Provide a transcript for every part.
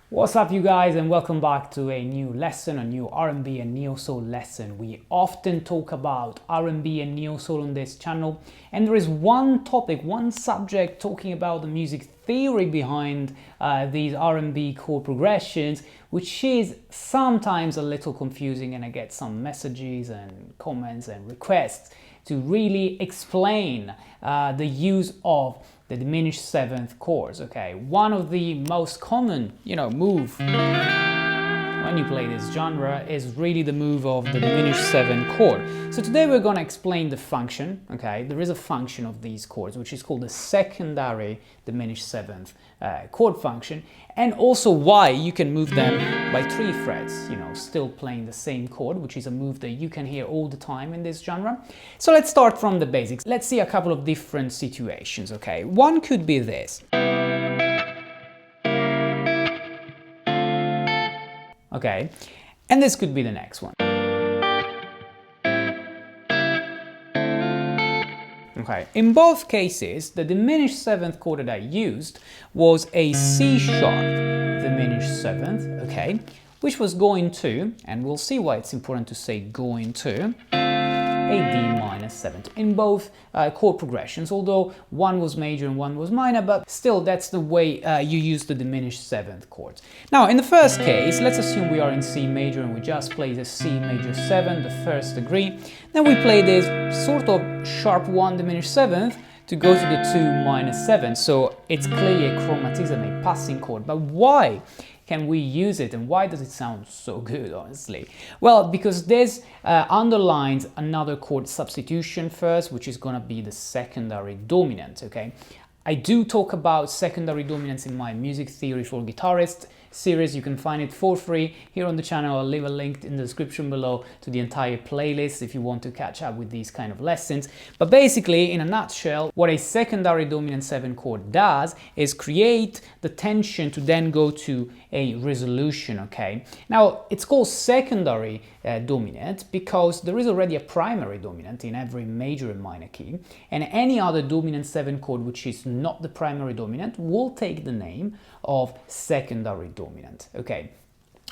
What's up you guys, and welcome back to a new lesson, a new R&B and neo-soul lesson. We often talk about R&B and neo-soul on this channel, and there is one topic, one subject talking about the music theory behind these R&B chord progressions, which is sometimes a little confusing, and I get some messages and comments and requests to really explain the use of the diminished seventh chords. Okay, one of the most common, move when you play this genre is really the move of the diminished seventh chord. So today we're going to explain the function. Okay, there is a function of these chords which is called the secondary diminished seventh chord function, and also why you can move them by 3 frets, still playing the same chord, which is a move that you can hear all the time in this genre. So let's start from the basics. Let's see a couple of different situations. Okay, one could be this. Okay, and this could be the next one. Okay, in both cases, the diminished seventh chord that I used was a C sharp diminished seventh, okay, which was going to, and we'll see why it's important to say going to, a D minor seventh in both chord progressions, although one was major and one was minor, but still that's the way you use the diminished seventh chords. Now in the first case, let's assume we are in C major and we just play the C major 7, the first degree, then we play this sort of sharp 1 diminished seventh to go to the 2 minor 7, so it's clearly a chromatism, a passing chord. But why can we use it, and why does it sound so good, honestly? Well, because this underlines another chord substitution first, which is gonna be the secondary dominant, okay? I do talk about secondary dominance in my music theory for guitarists series. You can find it for free here on the channel. I'll leave a link in the description below to the entire playlist if you want to catch up with these kind of lessons. But basically, in a nutshell, what a secondary dominant 7 chord does is create the tension to then go to a resolution, okay? Now, it's called secondary dominant because there is already a primary dominant in every major and minor key, and any other dominant 7 chord which is not the primary dominant will take the name of secondary dominant, okay?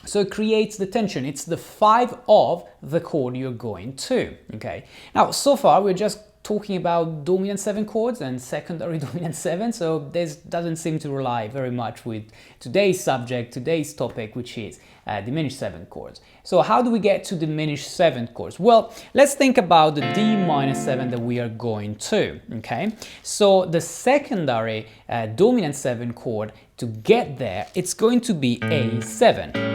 So it creates the tension. It's the 5 of the chord you're going to, okay? Now, so far we're just talking about dominant 7 chords and secondary dominant 7, so this doesn't seem to rely very much with today's subject, today's topic, which is diminished 7 chords. So how do we get to diminished 7 chords? Well, let's think about the D minor 7 that we are going to, okay? So the secondary dominant 7 chord, to get there, it's going to be A7.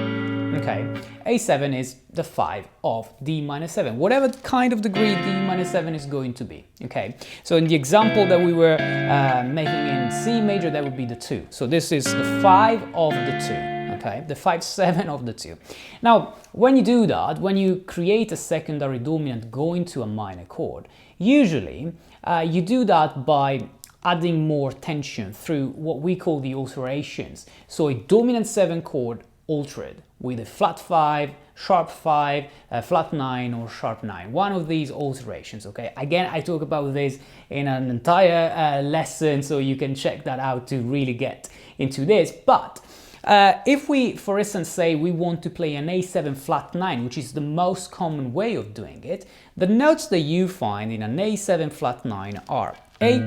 Okay, A7 is the 5 of D minor 7, whatever kind of degree D minor 7 is going to be, okay? So in the example that we were making in C major, that would be the 2. So this is the 5 of the 2, okay? The 5/7 of the 2. Now, when you do that, when you create a secondary dominant going to a minor chord, usually you do that by adding more tension through what we call the alterations. So a dominant 7 chord altered with a flat 5, sharp 5, flat 9 or sharp 9. One of these alterations, okay? Again, I talk about this in an entire lesson, so you can check that out to really get into this. But if we, for instance, say we want to play an A7 flat 9, which is the most common way of doing it, the notes that you find in an A7 flat 9 are A,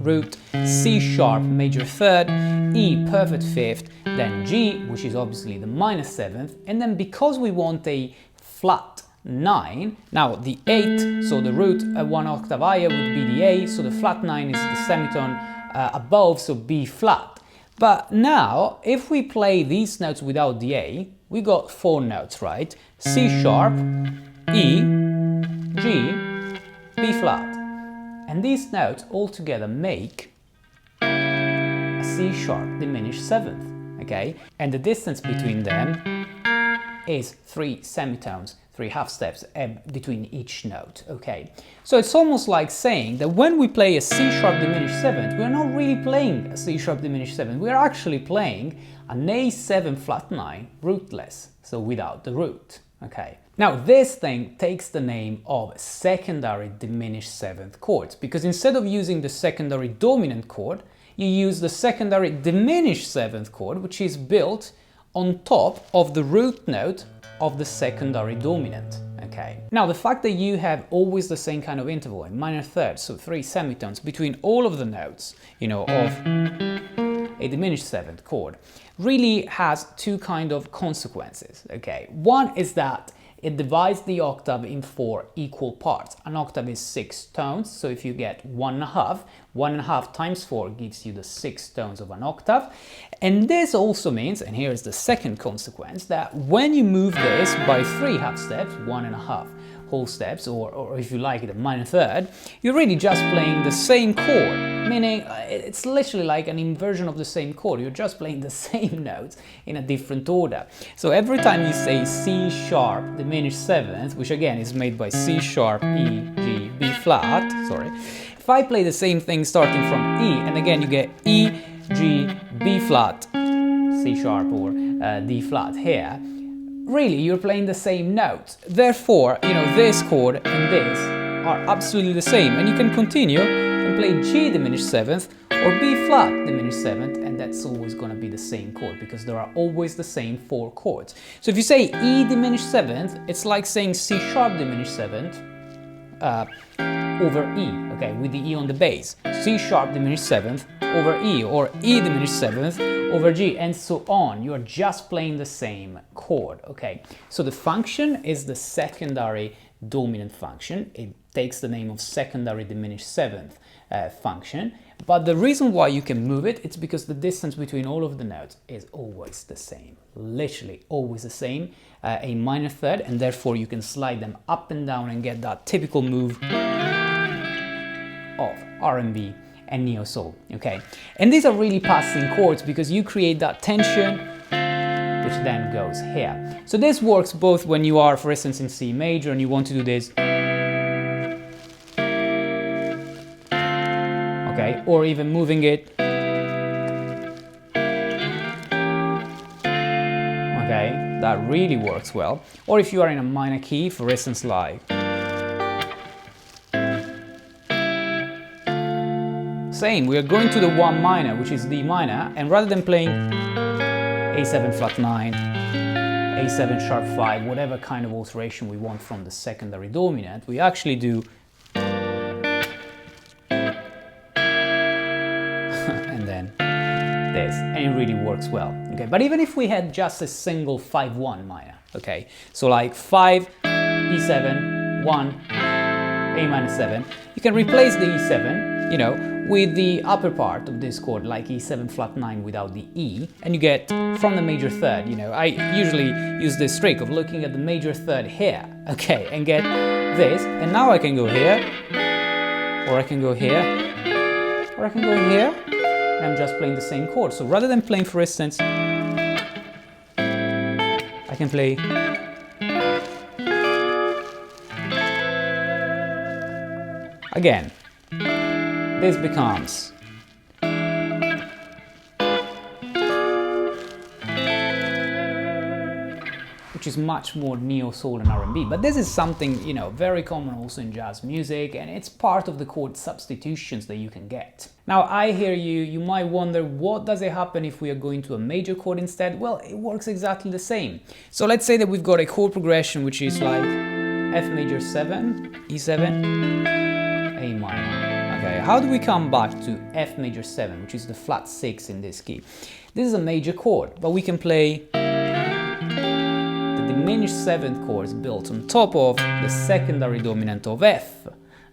root, C sharp major 3rd, E perfect 5th, then G, which is obviously the minor 7th, and then because we want a flat 9, now the 8, so the root 1 octave higher would be the A, so the flat 9 is the semitone above, so B flat. But now, if we play these notes without the A, we got 4 notes, right? C sharp, E, G, B flat. And these notes all together make a C sharp diminished 7th, okay? And the distance between them is 3 semitones, 3 half steps between each note, okay? So it's almost like saying that when we play a C sharp diminished 7th, we're not really playing a C sharp diminished 7th, we're actually playing an A7 flat 9 rootless, so without the root, okay? Now this thing takes the name of secondary diminished 7th chords, because instead of using the secondary dominant chord, you use the secondary diminished 7th chord, which is built on top of the root note of the secondary dominant. Okay. Now, the fact that you have always the same kind of interval in minor thirds, so 3 semitones between all of the notes, of a diminished 7th chord, really has two kind of consequences. Okay. One is that it divides the octave in 4 equal parts. An octave is 6 tones, so if you get 1.5 times 4 gives you the 6 tones of an octave. And this also means, and here is the second consequence, that when you move this by 3 half steps, 1.5 whole steps, or if you like it, a minor third, you're really just playing the same chord, meaning it's literally like an inversion of the same chord. You're just playing the same notes in a different order. So every time you say C sharp diminished 7th, which again is made by C sharp, E, G, B flat, sorry, if I play the same thing starting from E, and again you get E, G, B flat, C sharp or D flat here, really you're playing the same notes. Therefore, this chord and this are absolutely the same, and you can continue and play G diminished 7th or B flat diminished 7th, and that's always going to be the same chord because there are always the same 4 chords. So if you say E diminished 7th, it's like saying C sharp diminished 7th over E, okay, with the E on the bass. C sharp diminished 7th over E, or E diminished 7th over G, and so on. You're just playing the same chord, okay? So the function is the secondary dominant function. It takes the name of secondary diminished 7th function, but the reason why you can move it, it's because the distance between all of the notes is always the same, literally always the same, a minor third, and therefore you can slide them up and down and get that typical move of R&B and neo-soul, okay? And these are really passing chords because you create that tension which then goes here. So this works both when you are, for instance, in C major and you want to do this, okay, or even moving it, okay, that really works well. Or if you are in a minor key, for instance, like same, we are going to the 1 minor, which is D minor, and rather than playing A7 flat 9, A7 sharp 5, whatever kind of alteration we want from the secondary dominant, we actually do and then this, and it really works well, okay? But even if we had just a single 5-1 minor, okay, so like 5, E7, 1, A minor 7, you can replace the E7, with the upper part of this chord, like E7 flat 9 without the E, and you get from the major third, I usually use this trick of looking at the major third here, okay, and get this, and now I can go here, or I can go here, or I can go here, and I'm just playing the same chord. So rather than playing, for instance, I can play again. This becomes which is much more neo-soul and R&B, but this is something, very common also in jazz music, and it's part of the chord substitutions that you can get. Now, I hear you might wonder, what does it happen if we are going to a major chord instead? Well, it works exactly the same. So let's say that we've got a chord progression which is like F major 7, E7, A minor. Okay, how do we come back to F major 7, which is the flat 6 in this key? This is a major chord, but we can play the diminished 7th chords built on top of the secondary dominant of F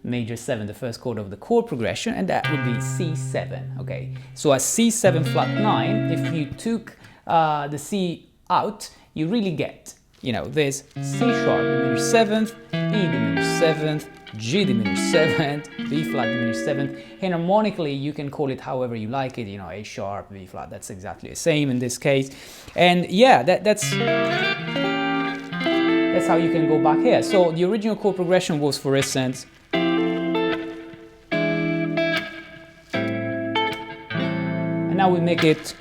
major 7, the first chord of the chord progression, and that would be C7, okay? So a C7 flat 9, if you took the C out, you really get, this C sharp diminished 7th, E diminished 7th, G diminished 7th, B flat diminished 7th, and harmonically you can call it however you like it, A sharp, B flat, that's exactly the same in this case. And yeah, that's how you can go back here. So the original chord progression was, for instance, and now we make it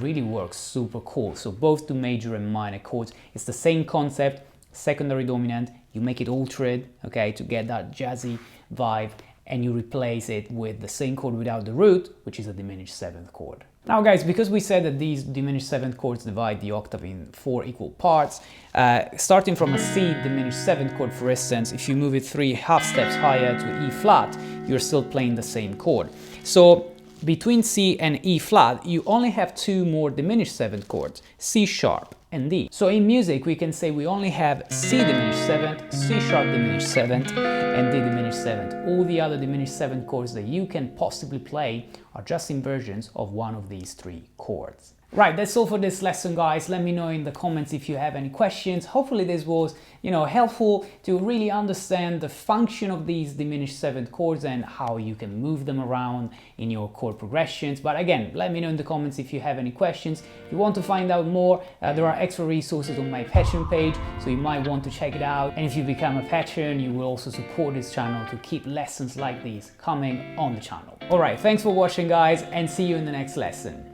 really works super cool. So both do major and minor chords. It's the same concept, secondary dominant, you make it altered, okay, to get that jazzy vibe, and you replace it with the same chord without the root, which is a diminished 7th chord. Now guys, because we said that these diminished 7th chords divide the octave in 4 equal parts, starting from a C diminished 7th chord, for instance, if you move it 3 half steps higher to E flat, you're still playing the same chord. So between C and E flat, you only have 2 more diminished 7th chords, C sharp and D. So in music, we can say we only have C diminished 7th, C sharp diminished 7th, and D diminished 7th. All the other diminished 7th chords that you can possibly play are just inversions of one of these 3 chords. Right, that's all for this lesson, guys. Let me know in the comments if you have any questions. Hopefully this was, helpful to really understand the function of these diminished 7th chords and how you can move them around in your chord progressions. But again, let me know in the comments if you have any questions. If you want to find out more, there are extra resources on my Patreon page, so you might want to check it out. And if you become a patron, you will also support this channel to keep lessons like these coming on the channel. All right, thanks for watching, guys, and see you in the next lesson.